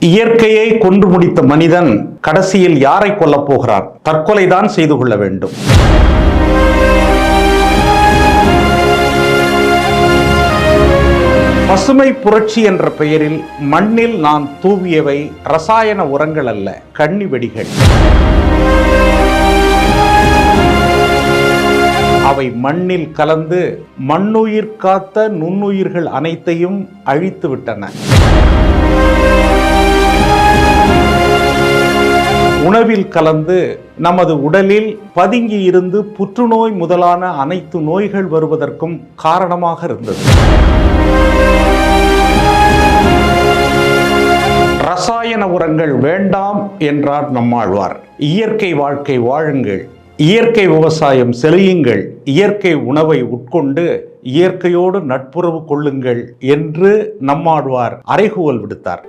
இயற்கையை கொன்று முடித்த மனிதன் கடைசியில் யாரை கொல்லப் போகிறான்? தற்கொலைதான் செய்து கொள்ள வேண்டும். பசுமை புரட்சி என்ற பெயரில் மண்ணில் நான் தூவியவை ரசாயன உரங்கள் அல்ல, கண்ணி வெடிகள். அவை மண்ணில் கலந்து மண்ணுயிர் காத்த நுண்ணுயிர்கள் அனைத்தையும் அழித்து விட்டன. உணவில் கலந்து நமது உடலில் பதுங்கி இருந்து புற்றுநோய் முதலான அனைத்து நோய்கள் வருவதற்கும் காரணமாக இருந்தது. ரசாயன உரங்கள் வேண்டாம் என்றார் நம்மாழ்வார். இயற்கை வாழ்க்கை வாழுங்கள், இயற்கை விவசாயம் செழியுங்கள், இயற்கை உணவை உட்கொண்டு இயற்கையோடு நட்புறவு கொள்ளுங்கள் என்று நம்மாழ்வார் அறைகூவல் விடுத்தார்.